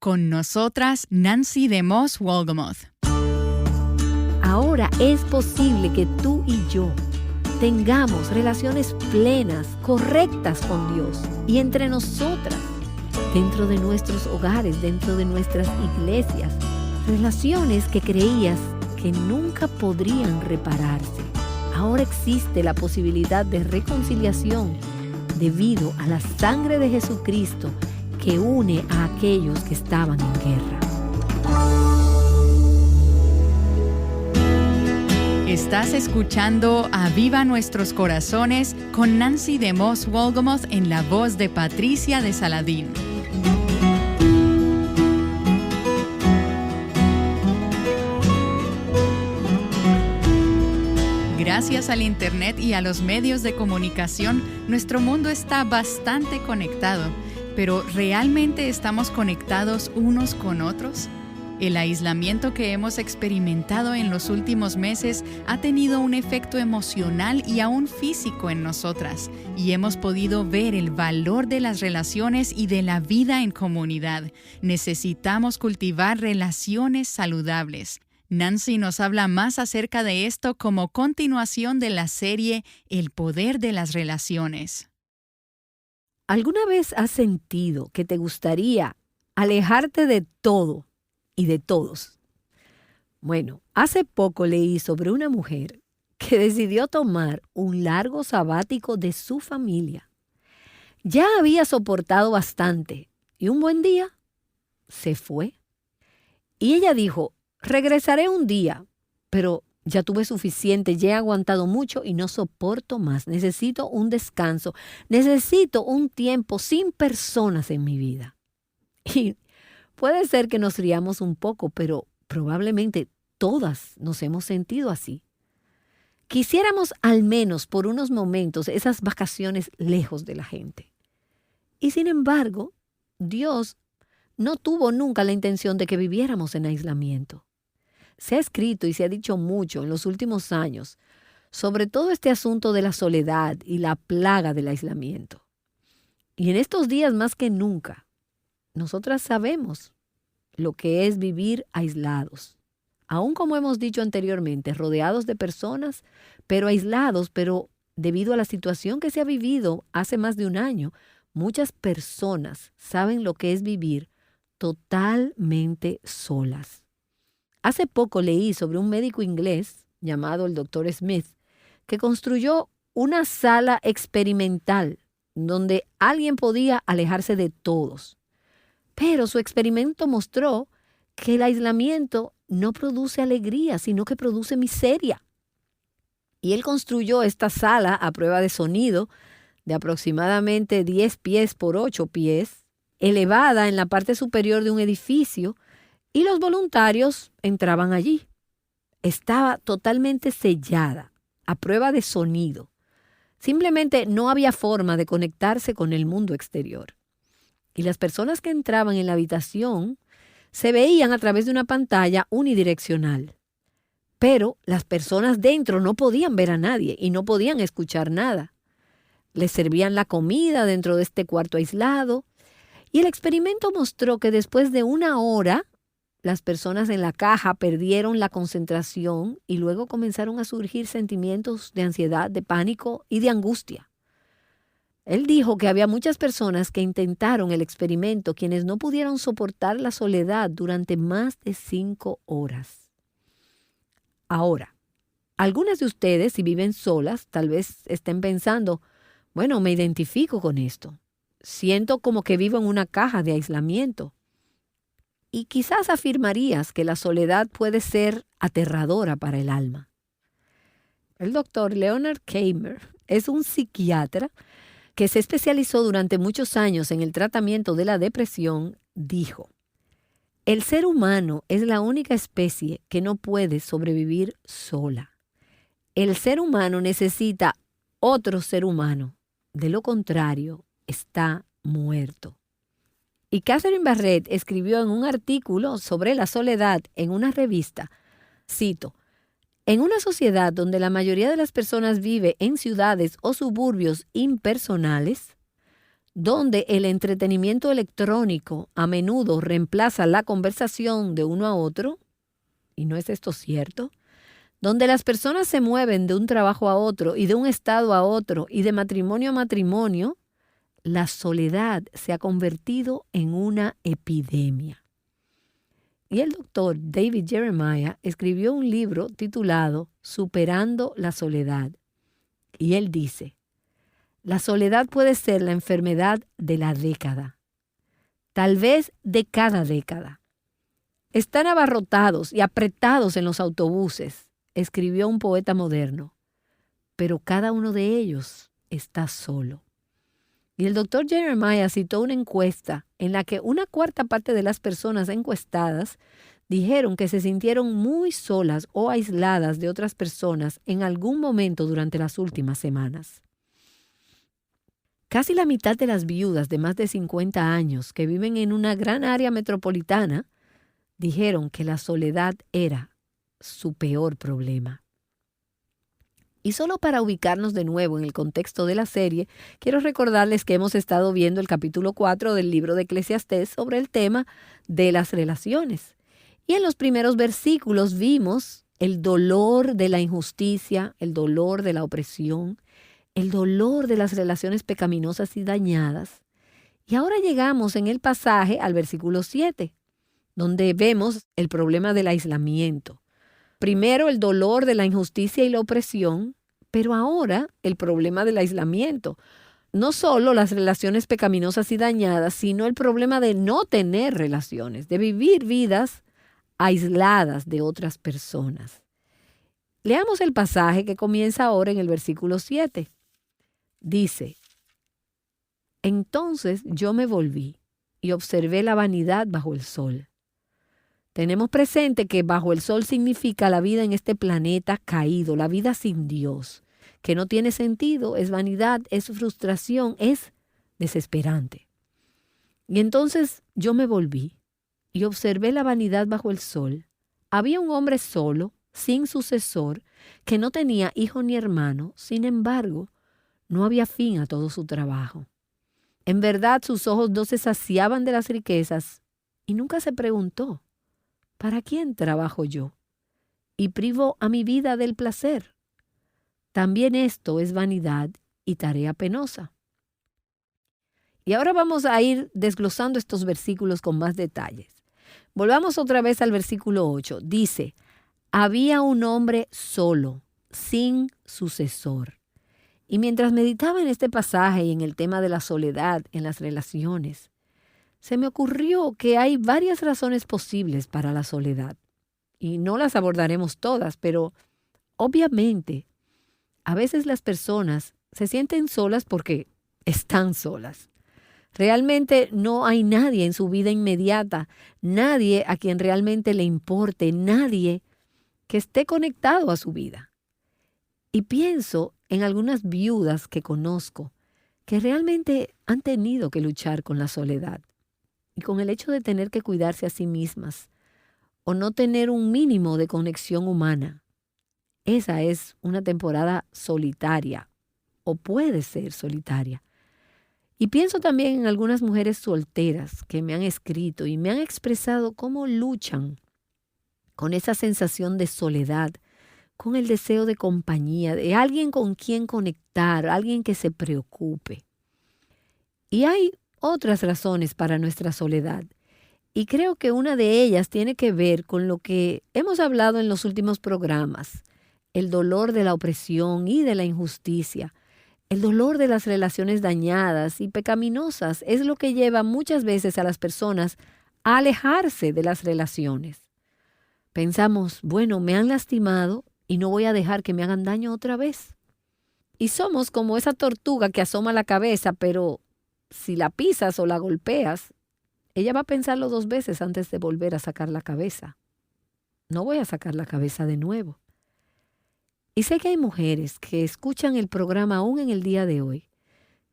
Con nosotras, Nancy DeMoss Wolgemuth. Ahora es posible que tú y yo tengamos relaciones plenas, correctas con Dios y entre nosotras, dentro de nuestros hogares, dentro de nuestras iglesias, relaciones que creías que nunca podrían repararse. Ahora existe la posibilidad de reconciliación debido a la sangre de Jesucristo que une a aquellos que estaban en guerra. Estás escuchando Aviva Nuestros Corazones con Nancy DeMoss Wolgemuth en la voz de Patricia de Saladín. Gracias al Internet y a los medios de comunicación, nuestro mundo está bastante conectado, pero ¿realmente estamos conectados unos con otros? El aislamiento que hemos experimentado en los últimos meses ha tenido un efecto emocional y aún físico en nosotras, y hemos podido ver el valor de las relaciones y de la vida en comunidad. Necesitamos cultivar relaciones saludables. Nancy nos habla más acerca de esto como continuación de la serie El poder de las relaciones. ¿Alguna vez has sentido que te gustaría alejarte de todo y de todos? Bueno, hace poco leí sobre una mujer que decidió tomar un largo sabático de su familia. Ya había soportado bastante y un buen día se fue. Y ella dijo: regresaré un día, pero ya tuve suficiente, ya he aguantado mucho y no soporto más. Necesito un descanso, necesito un tiempo sin personas en mi vida. Y puede ser que nos riamos un poco, pero probablemente todas nos hemos sentido así. Quisiéramos al menos por unos momentos esas vacaciones lejos de la gente. Y sin embargo, Dios no tuvo nunca la intención de que viviéramos en aislamiento. Se ha escrito y se ha dicho mucho en los últimos años sobre todo este asunto de la soledad y la plaga del aislamiento. Y en estos días más que nunca, nosotras sabemos lo que es vivir aislados. Aún como hemos dicho anteriormente, rodeados de personas, pero aislados, pero debido a la situación que se ha vivido hace más de un año, muchas personas saben lo que es vivir totalmente solas. Hace poco leí sobre un médico inglés llamado el Dr. Smith, que construyó una sala experimental donde alguien podía alejarse de todos. Pero su experimento mostró que el aislamiento no produce alegría, sino que produce miseria. Y él construyó esta sala a prueba de sonido de aproximadamente 10 pies por 8 pies, elevada en la parte superior de un edificio, y los voluntarios entraban allí. Estaba totalmente sellada, a prueba de sonido. Simplemente no había forma de conectarse con el mundo exterior. Y las personas que entraban en la habitación se veían a través de una pantalla unidireccional. Pero las personas dentro no podían ver a nadie y no podían escuchar nada. Les servían la comida dentro de este cuarto aislado. Y el experimento mostró que después de 1 hora, las personas en la caja perdieron la concentración y luego comenzaron a surgir sentimientos de ansiedad, de pánico y de angustia. Él dijo que había muchas personas que intentaron el experimento, quienes no pudieron soportar la soledad durante más de 5 horas. Ahora, algunas de ustedes, si viven solas, tal vez estén pensando, bueno, me identifico con esto. Siento como que vivo en una caja de aislamiento. Y quizás afirmarías que la soledad puede ser aterradora para el alma. El doctor Leonard Kramer es un psiquiatra que se especializó durante muchos años en el tratamiento de la depresión. Dijo: el ser humano es la única especie que no puede sobrevivir sola. El ser humano necesita otro ser humano. De lo contrario, está muerto. Y Catherine Barrett escribió en un artículo sobre la soledad en una revista, cito: en una sociedad donde la mayoría de las personas vive en ciudades o suburbios impersonales, donde el entretenimiento electrónico a menudo reemplaza la conversación de uno a otro, ¿y no es esto cierto? Donde las personas se mueven de un trabajo a otro y de un estado a otro y de matrimonio a matrimonio, la soledad se ha convertido en una epidemia. Y el doctor David Jeremiah escribió un libro titulado Superando la soledad. Y él dice, la soledad puede ser la enfermedad de la década, tal vez de cada década. Están abarrotados y apretados en los autobuses, escribió un poeta moderno, pero cada uno de ellos está solo. Y el doctor Jeremiah citó una encuesta en la que una cuarta parte de las personas encuestadas dijeron que se sintieron muy solas o aisladas de otras personas en algún momento durante las últimas semanas. Casi la mitad de las viudas de más de 50 años que viven en una gran área metropolitana dijeron que la soledad era su peor problema. Y solo para ubicarnos de nuevo en el contexto de la serie, quiero recordarles que hemos estado viendo el capítulo 4 del libro de Eclesiastés sobre el tema de las relaciones. Y en los primeros versículos vimos el dolor de la injusticia, el dolor de la opresión, el dolor de las relaciones pecaminosas y dañadas. Y ahora llegamos en el pasaje al versículo 7, donde vemos el problema del aislamiento. Primero el dolor de la injusticia y la opresión, pero ahora el problema del aislamiento. No solo las relaciones pecaminosas y dañadas, sino el problema de no tener relaciones, de vivir vidas aisladas de otras personas. Leamos el pasaje que comienza ahora en el versículo 7. Dice, entonces yo me volví y observé la vanidad bajo el sol. Tenemos presente que bajo el sol significa la vida en este planeta caído, la vida sin Dios, que no tiene sentido, es vanidad, es frustración, es desesperante. Y entonces yo me volví y observé la vanidad bajo el sol. Había un hombre solo, sin sucesor, que no tenía hijo ni hermano, sin embargo, no había fin a todo su trabajo. En verdad, sus ojos no se saciaban de las riquezas y nunca se preguntó, ¿para quién trabajo yo? Y privo a mi vida del placer. También esto es vanidad y tarea penosa. Y ahora vamos a ir desglosando estos versículos con más detalles. Volvamos otra vez al versículo 8. Dice, había un hombre solo, sin sucesor. Y mientras meditaba en este pasaje y en el tema de la soledad en las relaciones, se me ocurrió que hay varias razones posibles para la soledad. Y no las abordaremos todas, pero obviamente a veces las personas se sienten solas porque están solas. Realmente no hay nadie en su vida inmediata, nadie a quien realmente le importe, nadie que esté conectado a su vida. Y pienso en algunas viudas que conozco que realmente han tenido que luchar con la soledad y con el hecho de tener que cuidarse a sí mismas o no tener un mínimo de conexión humana. Esa es una temporada solitaria o puede ser solitaria. Y pienso también en algunas mujeres solteras que me han escrito y me han expresado cómo luchan con esa sensación de soledad, con el deseo de compañía, de alguien con quien conectar, alguien que se preocupe. Y hay otras razones para nuestra soledad. Y creo que una de ellas tiene que ver con lo que hemos hablado en los últimos programas, el dolor de la opresión y de la injusticia. El dolor de las relaciones dañadas y pecaminosas es lo que lleva muchas veces a las personas a alejarse de las relaciones. Pensamos, bueno, me han lastimado y no voy a dejar que me hagan daño otra vez. Y somos como esa tortuga que asoma la cabeza, pero si la pisas o la golpeas, ella va a pensarlo 2 veces antes de volver a sacar la cabeza. No voy a sacar la cabeza de nuevo. Y sé que hay mujeres que escuchan el programa aún en el día de hoy,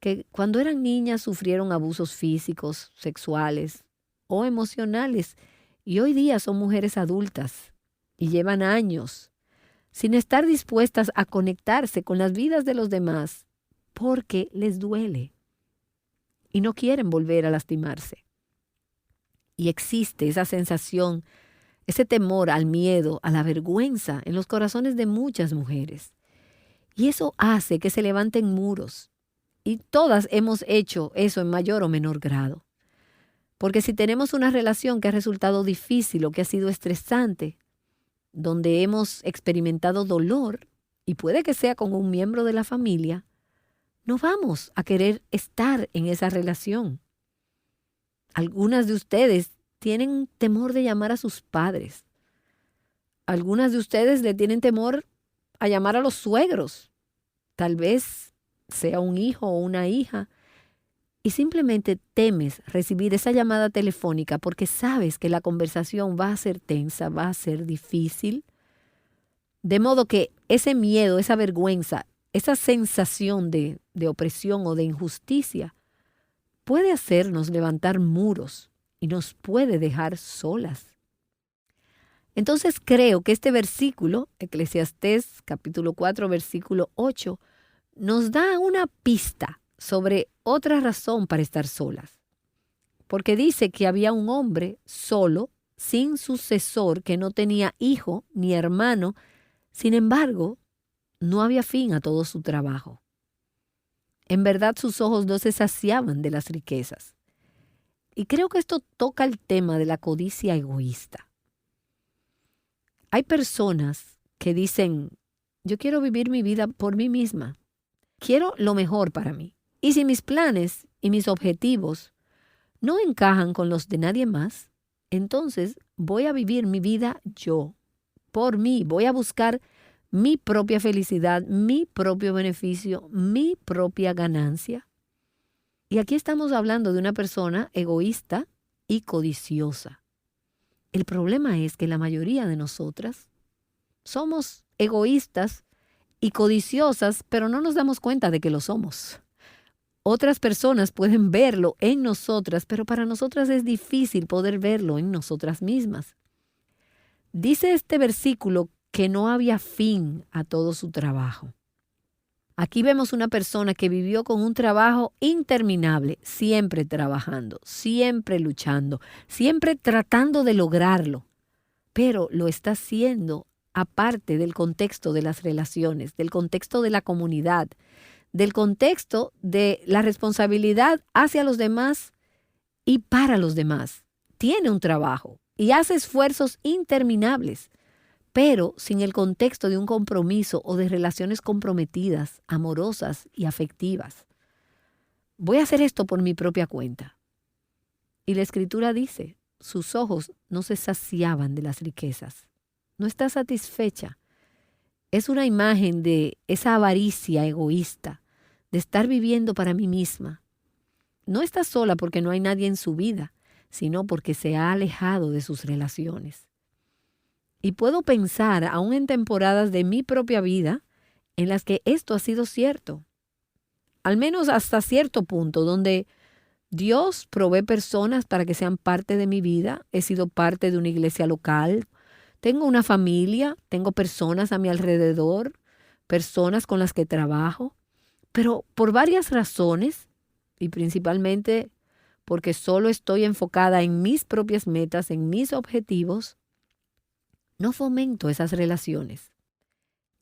que cuando eran niñas sufrieron abusos físicos, sexuales o emocionales, y hoy día son mujeres adultas y llevan años sin estar dispuestas a conectarse con las vidas de los demás porque les duele. y no quieren volver a lastimarse. Y existe esa sensación, ese temor al miedo, a la vergüenza en los corazones de muchas mujeres. Y eso hace que se levanten muros. Y todas hemos hecho eso en mayor o menor grado. Porque si tenemos una relación que ha resultado difícil o que ha sido estresante, donde hemos experimentado dolor, y puede que sea con un miembro de la familia, no vamos a querer estar en esa relación. Algunas de ustedes tienen temor de llamar a sus padres. Algunas de ustedes le tienen temor a llamar a los suegros. Tal vez sea un hijo o una hija. Y simplemente temes recibir esa llamada telefónica porque sabes que la conversación va a ser tensa, va a ser difícil. De modo que ese miedo, esa vergüenza, esa sensación de opresión o de injusticia puede hacernos levantar muros y nos puede dejar solas. Entonces creo que este versículo, Eclesiastés capítulo 4, versículo 8, nos da una pista sobre otra razón para estar solas. Porque dice que había un hombre solo, sin sucesor, que no tenía hijo ni hermano. Sin embargo, no había fin a todo su trabajo. En verdad, sus ojos no se saciaban de las riquezas. Y creo que esto toca el tema de la codicia egoísta. Hay personas que dicen, yo quiero vivir mi vida por mí misma. Quiero lo mejor para mí. Y si mis planes y mis objetivos no encajan con los de nadie más, entonces voy a vivir mi vida yo, por mí. Voy a buscar mi propia felicidad, mi propio beneficio, mi propia ganancia. Y aquí estamos hablando de una persona egoísta y codiciosa. El problema es que la mayoría de nosotras somos egoístas y codiciosas, pero no nos damos cuenta de que lo somos. Otras personas pueden verlo en nosotras, pero para nosotras es difícil poder verlo en nosotras mismas. Dice este versículo que no había fin a todo su trabajo. Aquí vemos una persona que vivió con un trabajo interminable, siempre trabajando, siempre luchando, siempre tratando de lograrlo, pero lo está haciendo aparte del contexto de las relaciones, del contexto de la comunidad, del contexto de la responsabilidad hacia los demás y para los demás. Tiene un trabajo y hace esfuerzos interminables, pero sin el contexto de un compromiso o de relaciones comprometidas, amorosas y afectivas. Voy a hacer esto por mi propia cuenta. Y la Escritura dice, sus ojos no se saciaban de las riquezas. No está satisfecha. Es una imagen de esa avaricia egoísta, de estar viviendo para mí misma. No está sola porque no hay nadie en su vida, sino porque se ha alejado de sus relaciones. Y puedo pensar, aún en temporadas de mi propia vida, en las que esto ha sido cierto. Al menos hasta cierto punto, donde Dios provee personas para que sean parte de mi vida. He sido parte de una iglesia local. Tengo una familia, tengo personas a mi alrededor, personas con las que trabajo. Pero por varias razones, y principalmente porque solo estoy enfocada en mis propias metas, en mis objetivos, no fomento esas relaciones.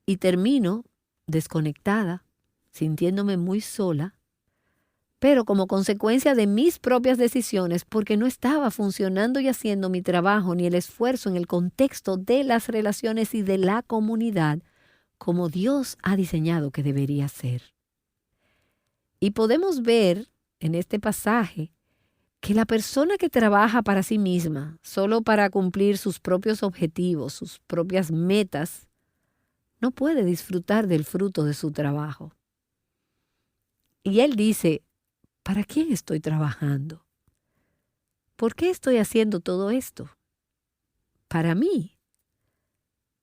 Y termino desconectada, sintiéndome muy sola, pero como consecuencia de mis propias decisiones, porque no estaba funcionando y haciendo mi trabajo ni el esfuerzo en el contexto de las relaciones y de la comunidad, como Dios ha diseñado que debería ser. Y podemos ver en este pasaje que la persona que trabaja para sí misma, solo para cumplir sus propios objetivos, sus propias metas, no puede disfrutar del fruto de su trabajo. Y él dice, ¿para quién estoy trabajando? ¿Por qué estoy haciendo todo esto? Para mí.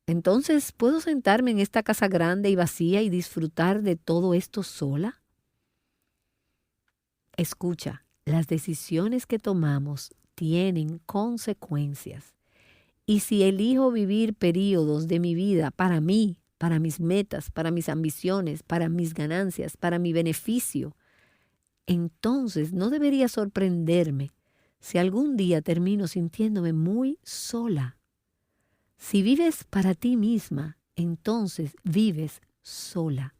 Entonces, ¿puedo sentarme en esta casa grande y vacía y disfrutar de todo esto sola? Escucha, las decisiones que tomamos tienen consecuencias. Y si elijo vivir periodos de mi vida para mí, para mis metas, para mis ambiciones, para mis ganancias, para mi beneficio, entonces no debería sorprenderme si algún día termino sintiéndome muy sola. Si vives para ti misma, entonces vives sola.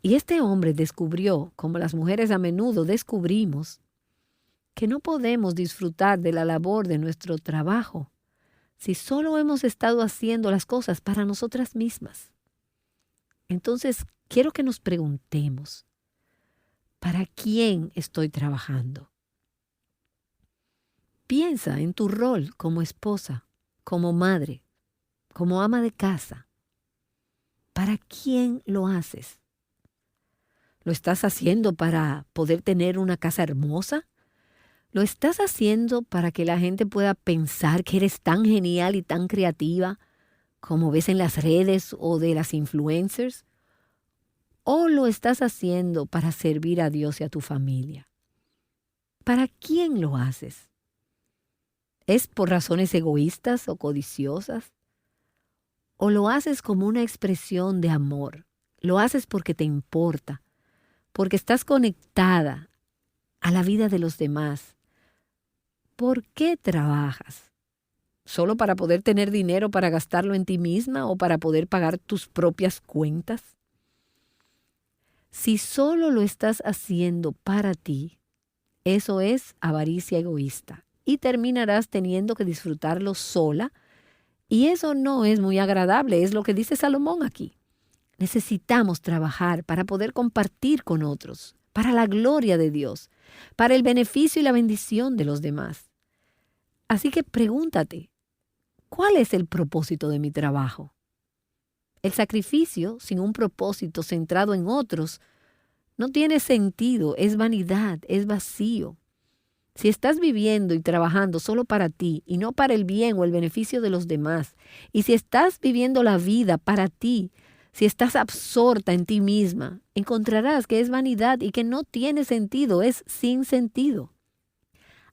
Y este hombre descubrió, como las mujeres a menudo descubrimos, que no podemos disfrutar de la labor de nuestro trabajo si solo hemos estado haciendo las cosas para nosotras mismas. Entonces, quiero que nos preguntemos, ¿para quién estoy trabajando? Piensa en tu rol como esposa, como madre, como ama de casa. ¿Para quién lo haces? ¿Lo estás haciendo para poder tener una casa hermosa? ¿Lo estás haciendo para que la gente pueda pensar que eres tan genial y tan creativa como ves en las redes o de las influencers? ¿O lo estás haciendo para servir a Dios y a tu familia? ¿Para quién lo haces? ¿Es por razones egoístas o codiciosas? ¿O lo haces como una expresión de amor? ¿Lo haces porque te importa? Porque estás conectada a la vida de los demás. ¿Por qué trabajas? ¿Solo para poder tener dinero para gastarlo en ti misma o para poder pagar tus propias cuentas? Si solo lo estás haciendo para ti, eso es avaricia egoísta y terminarás teniendo que disfrutarlo sola y eso no es muy agradable, es lo que dice Salomón aquí. Necesitamos trabajar para poder compartir con otros, para la gloria de Dios, para el beneficio y la bendición de los demás. Así que pregúntate, ¿cuál es el propósito de mi trabajo? El sacrificio sin un propósito centrado en otros no tiene sentido, es vanidad, es vacío. Si estás viviendo y trabajando solo para ti y no para el bien o el beneficio de los demás, y si estás viviendo la vida para ti, si estás absorta en ti misma, encontrarás que es vanidad y que no tiene sentido, es sin sentido.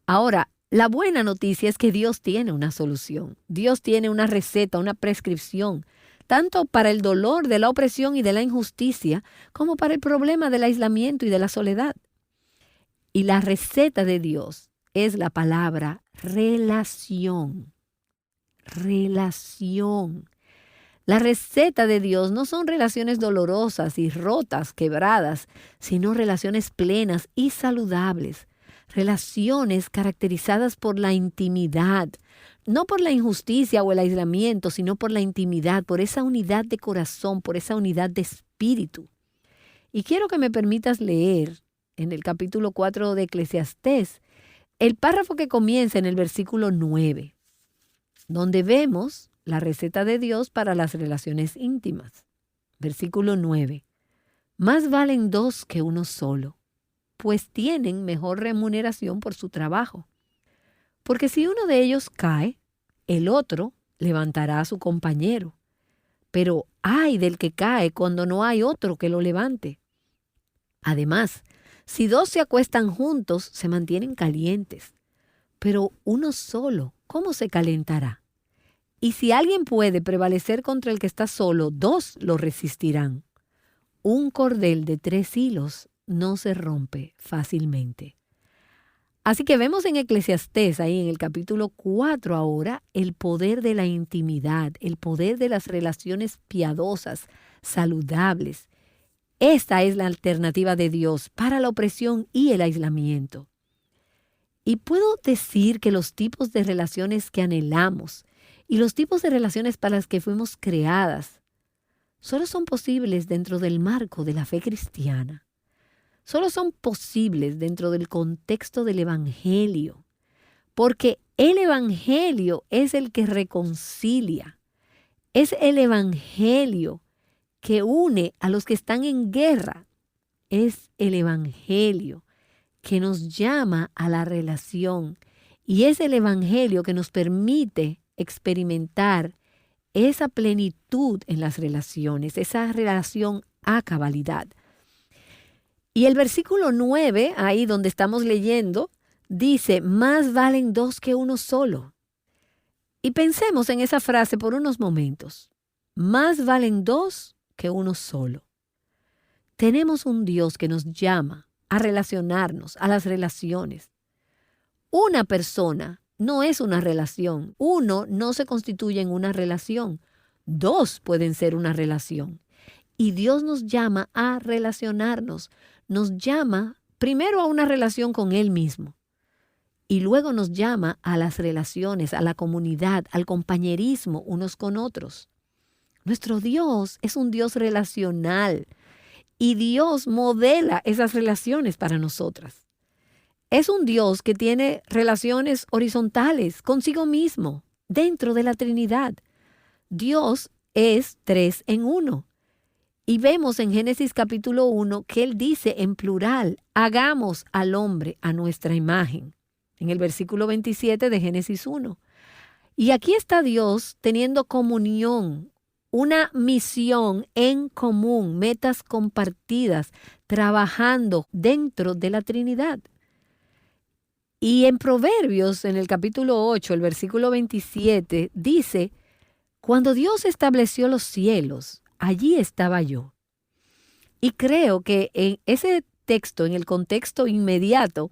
Ahora, la buena noticia es que Dios tiene una solución. Dios tiene una receta, una prescripción, tanto para el dolor de la opresión y de la injusticia, como para el problema del aislamiento y de la soledad. Y la receta de Dios es la palabra relación. Relación. La receta de Dios no son relaciones dolorosas y rotas, quebradas, sino relaciones plenas y saludables. Relaciones caracterizadas por la intimidad, no por la injusticia o el aislamiento, sino por la intimidad, por esa unidad de corazón, por esa unidad de espíritu. Y quiero que me permitas leer en el capítulo 4 de Eclesiastés el párrafo que comienza en el versículo 9, donde vemos la receta de Dios para las relaciones íntimas. Versículo 9. Más valen dos que uno solo, pues tienen mejor remuneración por su trabajo. Porque si uno de ellos cae, el otro levantará a su compañero. Pero ay del que cae cuando no hay otro que lo levante. Además, si dos se acuestan juntos, se mantienen calientes. Pero uno solo, ¿cómo se calentará? Y si alguien puede prevalecer contra el que está solo, dos lo resistirán. Un cordel de 3 hilos no se rompe fácilmente. Así que vemos en Eclesiastés, ahí en el capítulo 4 ahora, el poder de la intimidad, el poder de las relaciones piadosas, saludables. Esta es la alternativa de Dios para la opresión y el aislamiento. Y puedo decir que los tipos de relaciones que anhelamos y los tipos de relaciones para las que fuimos creadas solo son posibles dentro del marco de la fe cristiana. Solo son posibles dentro del contexto del Evangelio, porque el Evangelio es el que reconcilia, es el Evangelio que une a los que están en guerra, es el Evangelio que nos llama a la relación y es el Evangelio que nos permite experimentar esa plenitud en las relaciones, esa relación a cabalidad. Y el versículo 9, ahí donde estamos leyendo, dice, más valen dos que uno solo. Y pensemos en esa frase por unos momentos. Más valen dos que uno solo. Tenemos un Dios que nos llama a relacionarnos, a las relaciones. Una persona no es una relación. Uno no se constituye en una relación. Dos pueden ser una relación. Y Dios nos llama a relacionarnos. Nos llama primero a una relación con Él mismo. Y luego nos llama a las relaciones, a la comunidad, al compañerismo unos con otros. Nuestro Dios es un Dios relacional y Dios modela esas relaciones para nosotras. Es un Dios que tiene relaciones horizontales consigo mismo, dentro de la Trinidad. Dios es 3 en 1. Y vemos en Génesis capítulo 1 que Él dice en plural, hagamos al hombre a nuestra imagen. En el versículo 27 de Génesis 1. Y aquí está Dios teniendo comunión, una misión en común, metas compartidas, trabajando dentro de la Trinidad. Y en Proverbios, en el capítulo 8, el versículo 27, dice, cuando Dios estableció los cielos, allí estaba yo. Y creo que en ese texto, en el contexto inmediato,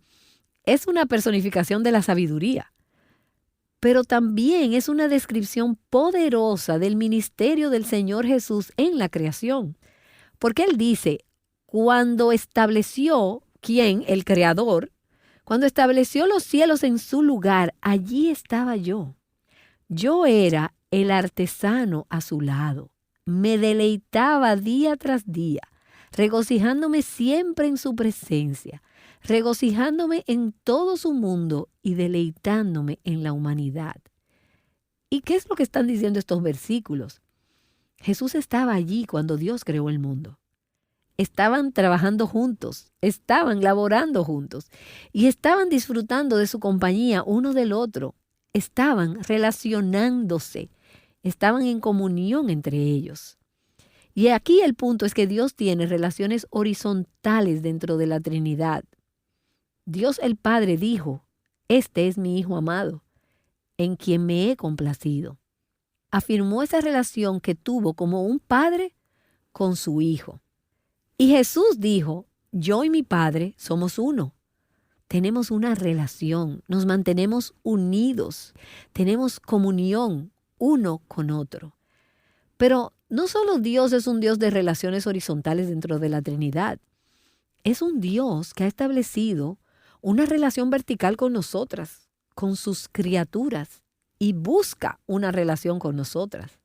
es una personificación de la sabiduría, pero también es una descripción poderosa del ministerio del Señor Jesús en la creación. Porque Él dice, cuando estableció, ¿quién? El Creador, cuando estableció los cielos en su lugar, allí estaba yo. Yo era el artesano a su lado. Me deleitaba día tras día, regocijándome siempre en su presencia, regocijándome en todo su mundo y deleitándome en la humanidad. ¿Y qué es lo que están diciendo estos versículos? Jesús estaba allí cuando Dios creó el mundo. Estaban trabajando juntos, estaban laborando juntos y estaban disfrutando de su compañía uno del otro. Estaban relacionándose, estaban en comunión entre ellos. Y aquí el punto es que Dios tiene relaciones horizontales dentro de la Trinidad. Dios el Padre dijo, este es mi Hijo amado, en quien me he complacido. Afirmó esa relación que tuvo como un padre con su Hijo. Y Jesús dijo, yo y mi Padre somos uno. Tenemos una relación, nos mantenemos unidos, tenemos comunión uno con otro. Pero no solo Dios es un Dios de relaciones horizontales dentro de la Trinidad, es un Dios que ha establecido una relación vertical con nosotras, con sus criaturas, y busca una relación con nosotras.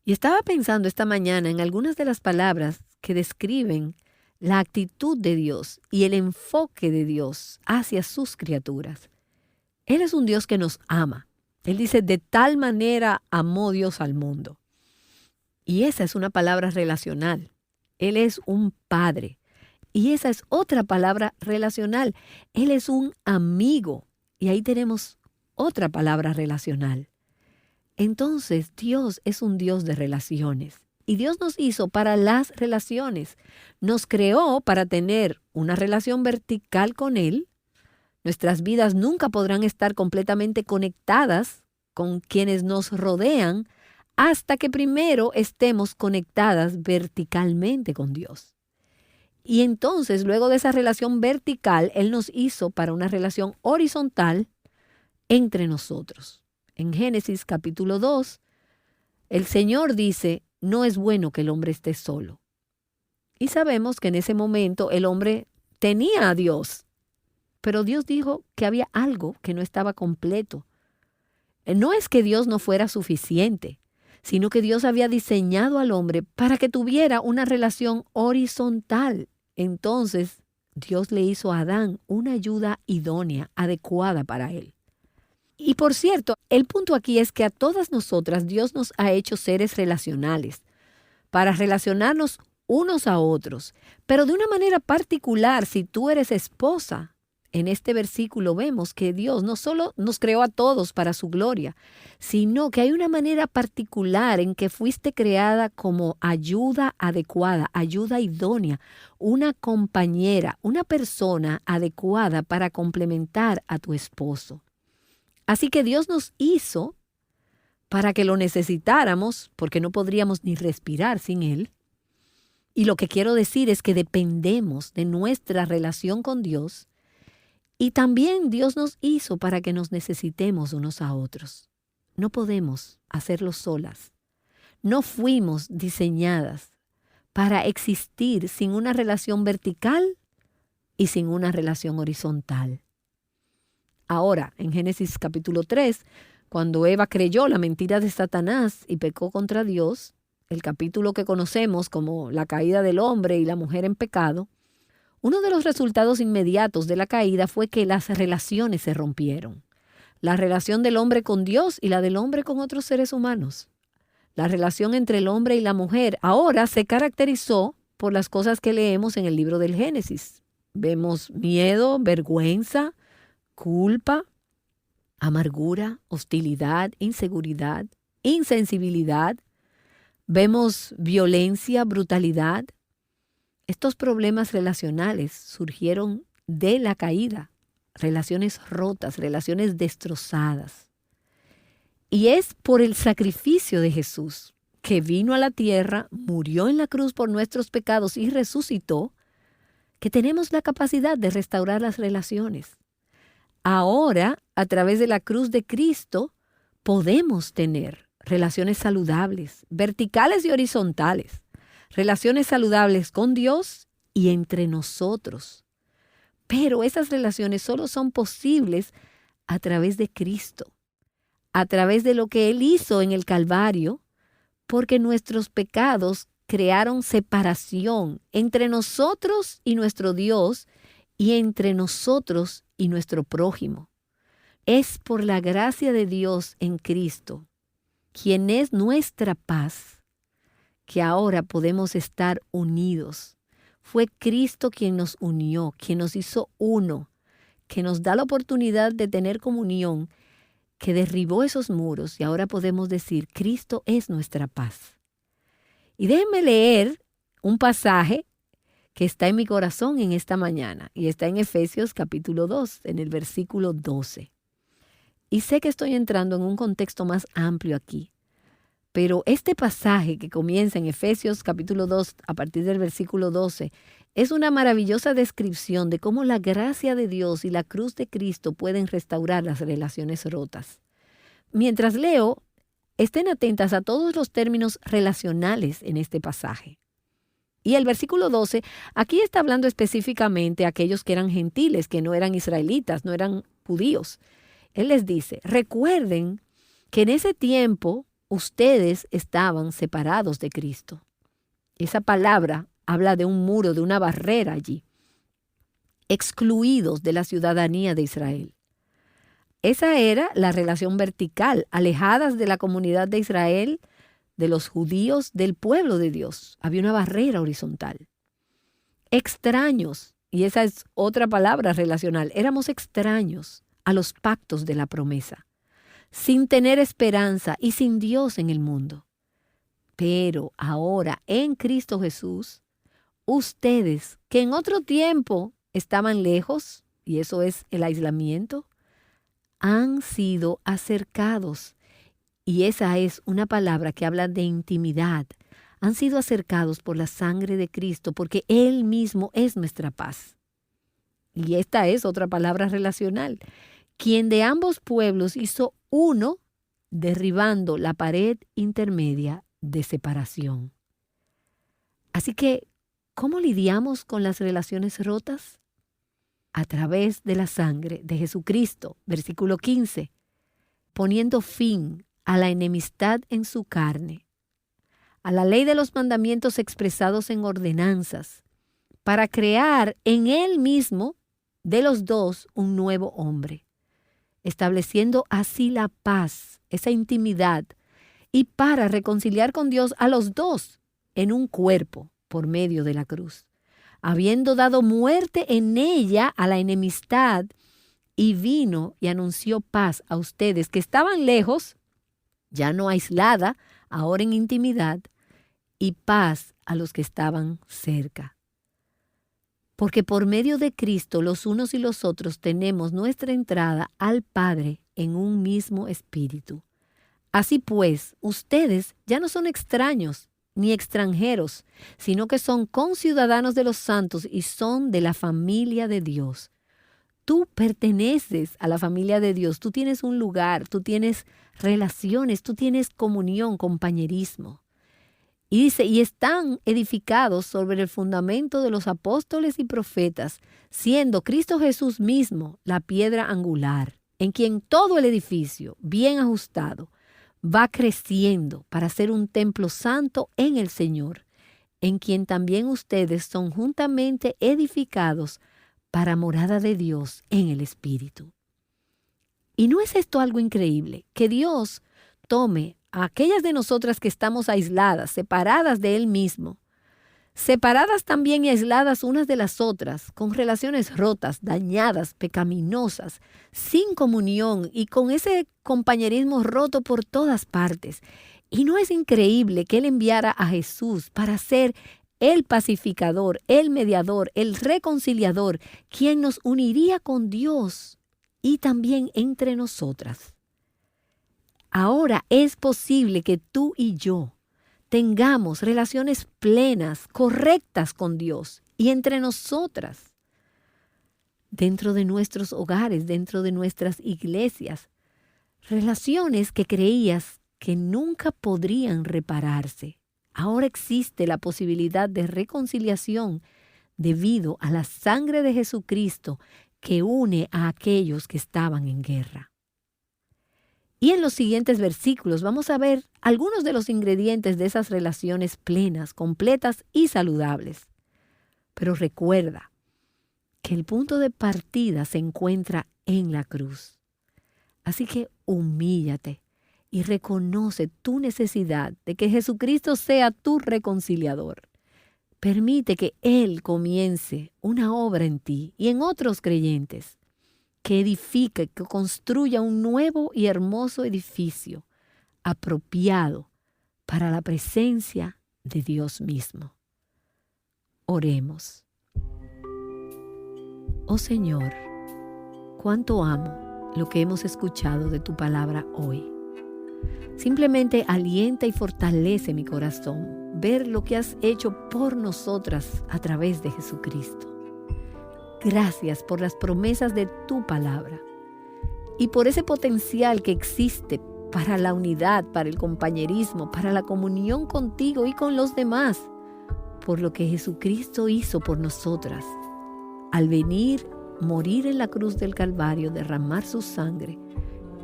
Y estaba pensando esta mañana en algunas de las palabras que describen la actitud de Dios y el enfoque de Dios hacia sus criaturas. Él es un Dios que nos ama. Él dice, de tal manera amó Dios al mundo. Y esa es una palabra relacional. Él es un padre. Y esa es otra palabra relacional. Él es un amigo. Y ahí tenemos otra palabra relacional. Entonces, Dios es un Dios de relaciones. Y Dios nos hizo para las relaciones. Nos creó para tener una relación vertical con Él. Nuestras vidas nunca podrán estar completamente conectadas con quienes nos rodean hasta que primero estemos conectadas verticalmente con Dios. Y entonces, luego de esa relación vertical, Él nos hizo para una relación horizontal entre nosotros. En Génesis capítulo 2, el Señor dice, no es bueno que el hombre esté solo. Y sabemos que en ese momento el hombre tenía a Dios, pero Dios dijo que había algo que no estaba completo. No es que Dios no fuera suficiente, sino que Dios había diseñado al hombre para que tuviera una relación horizontal. Entonces, Dios le hizo a Adán una ayuda idónea, adecuada para él. Y por cierto, el punto aquí es que a todas nosotras Dios nos ha hecho seres relacionales, para relacionarnos unos a otros, pero de una manera particular si tú eres esposa. En este versículo vemos que Dios no solo nos creó a todos para su gloria, sino que hay una manera particular en que fuiste creada como ayuda adecuada, ayuda idónea, una compañera, una persona adecuada para complementar a tu esposo. Así que Dios nos hizo para que lo necesitáramos, porque no podríamos ni respirar sin Él. Y lo que quiero decir es que dependemos de nuestra relación con Dios y también Dios nos hizo para que nos necesitemos unos a otros. No podemos hacerlo solas. No fuimos diseñadas para existir sin una relación vertical y sin una relación horizontal. Ahora, en Génesis capítulo 3, cuando Eva creyó la mentira de Satanás y pecó contra Dios, el capítulo que conocemos como la caída del hombre y la mujer en pecado, uno de los resultados inmediatos de la caída fue que las relaciones se rompieron. La relación del hombre con Dios y la del hombre con otros seres humanos. La relación entre el hombre y la mujer ahora se caracterizó por las cosas que leemos en el libro del Génesis. Vemos miedo, vergüenza, culpa, amargura, hostilidad, inseguridad, insensibilidad. Vemos violencia, brutalidad. Estos problemas relacionales surgieron de la caída, relaciones rotas, relaciones destrozadas. Y es por el sacrificio de Jesús, que vino a la tierra, murió en la cruz por nuestros pecados y resucitó, que tenemos la capacidad de restaurar las relaciones. Ahora, a través de la cruz de Cristo, podemos tener relaciones saludables, verticales y horizontales, relaciones saludables con Dios y entre nosotros. Pero esas relaciones solo son posibles a través de Cristo, a través de lo que Él hizo en el Calvario, porque nuestros pecados crearon separación entre nosotros y nuestro Dios y entre nosotros y nuestro prójimo. Es por la gracia de Dios en Cristo, quien es nuestra paz, que ahora podemos estar unidos. Fue Cristo quien nos unió, quien nos hizo uno, que nos da la oportunidad de tener comunión, que derribó esos muros y ahora podemos decir, Cristo es nuestra paz. Y déjenme leer un pasaje que está en mi corazón en esta mañana y está en Efesios capítulo 2, en el versículo 12. Y sé que estoy entrando en un contexto más amplio aquí, pero este pasaje que comienza en Efesios capítulo 2 a partir del versículo 12 es una maravillosa descripción de cómo la gracia de Dios y la cruz de Cristo pueden restaurar las relaciones rotas. Mientras leo, estén atentas a todos los términos relacionales en este pasaje. Y el versículo 12, aquí está hablando específicamente a aquellos que eran gentiles, que no eran israelitas, no eran judíos. Él les dice, recuerden que en ese tiempo ustedes estaban separados de Cristo. Esa palabra habla de un muro, de una barrera allí, excluidos de la ciudadanía de Israel. Esa era la relación vertical, alejadas de la comunidad de Israel, de los judíos, del pueblo de Dios. Había una barrera horizontal. Extraños, y esa es otra palabra relacional, éramos extraños a los pactos de la promesa, sin tener esperanza y sin Dios en el mundo. Pero ahora, en Cristo Jesús, ustedes que en otro tiempo estaban lejos, y eso es el aislamiento, han sido acercados. Y esa es una palabra que habla de intimidad. Han sido acercados por la sangre de Cristo, porque Él mismo es nuestra paz. Y esta es otra palabra relacional. Quien de ambos pueblos hizo uno, derribando la pared intermedia de separación. Así que, ¿cómo lidiamos con las relaciones rotas? A través de la sangre de Jesucristo, versículo 15, poniendo fin a la enemistad en su carne, a la ley de los mandamientos expresados en ordenanzas, para crear en Él mismo, de los dos, un nuevo hombre, estableciendo así la paz, esa intimidad, y para reconciliar con Dios a los dos en un cuerpo por medio de la cruz, habiendo dado muerte en ella a la enemistad, y vino y anunció paz a ustedes que estaban lejos, ya no aislada, ahora en intimidad, y paz a los que estaban cerca. Porque por medio de Cristo los unos y los otros tenemos nuestra entrada al Padre en un mismo espíritu. Así pues, ustedes ya no son extraños ni extranjeros, sino que son conciudadanos de los santos y son de la familia de Dios. Tú perteneces a la familia de Dios, tú tienes un lugar, tú tienes relaciones, tú tienes comunión, compañerismo. Y dice, y están edificados sobre el fundamento de los apóstoles y profetas, siendo Cristo Jesús mismo la piedra angular, en quien todo el edificio, bien ajustado, va creciendo para ser un templo santo en el Señor, en quien también ustedes son juntamente edificados para morada de Dios en el Espíritu. ¿Y no es esto algo increíble? Que Dios tome a aquellas de nosotras que estamos aisladas, separadas de Él mismo, separadas también y aisladas unas de las otras, con relaciones rotas, dañadas, pecaminosas, sin comunión y con ese compañerismo roto por todas partes. ¿Y no es increíble que Él enviara a Jesús para ser el pacificador, el mediador, el reconciliador, quien nos uniría con Dios y también entre nosotras? Ahora es posible que tú y yo tengamos relaciones plenas, correctas con Dios y entre nosotras, dentro de nuestros hogares, dentro de nuestras iglesias, relaciones que creías que nunca podrían repararse. Ahora existe la posibilidad de reconciliación debido a la sangre de Jesucristo que une a aquellos que estaban en guerra. Y en los siguientes versículos vamos a ver algunos de los ingredientes de esas relaciones plenas, completas y saludables. Pero recuerda que el punto de partida se encuentra en la cruz. Así que humíllate y reconoce tu necesidad de que Jesucristo sea tu reconciliador. Permite que Él comience una obra en ti y en otros creyentes, que edifique, que construya un nuevo y hermoso edificio apropiado para la presencia de Dios mismo. Oremos. Oh Señor, cuánto amo lo que hemos escuchado de tu palabra hoy. Simplemente alienta y fortalece mi corazón ver lo que has hecho por nosotras a través de Jesucristo. Gracias por las promesas de tu palabra y por ese potencial que existe para la unidad, para el compañerismo, para la comunión contigo y con los demás, por lo que Jesucristo hizo por nosotras al venir, morir en la cruz del Calvario, derramar su sangre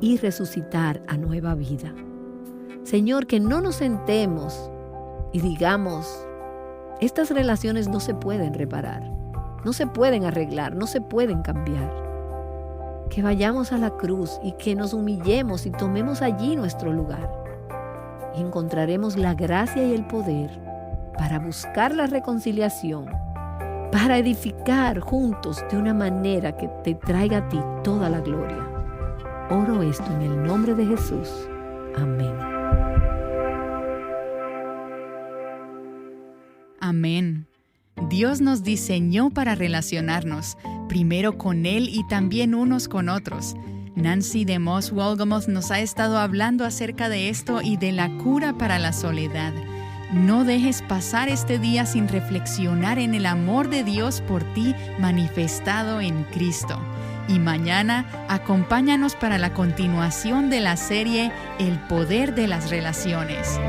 y resucitar a nueva vida. Señor, que no nos sentemos y digamos, estas relaciones no se pueden reparar, no se pueden arreglar, no se pueden cambiar. Que vayamos a la cruz y que nos humillemos y tomemos allí nuestro lugar. Y encontraremos la gracia y el poder para buscar la reconciliación, para edificar juntos de una manera que te traiga a ti toda la gloria. Oro esto en el nombre de Jesús. Amén. Amén. Dios nos diseñó para relacionarnos, primero con Él y también unos con otros. Nancy DeMoss Wolgemuth nos ha estado hablando acerca de esto y de la cura para la soledad. No dejes pasar este día sin reflexionar en el amor de Dios por ti manifestado en Cristo. Y mañana, acompáñanos para la continuación de la serie El Poder de las Relaciones.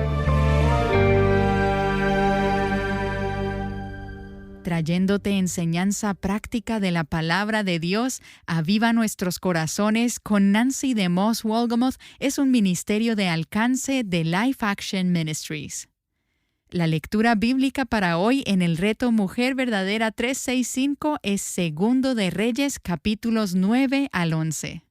Trayéndote enseñanza práctica de la palabra de Dios, Aviva Nuestros Corazones con Nancy DeMoss Wolgemuth es un ministerio de alcance de Life Action Ministries. La lectura bíblica para hoy en el reto Mujer Verdadera 365 es 2 de Reyes capítulos 9 al 11.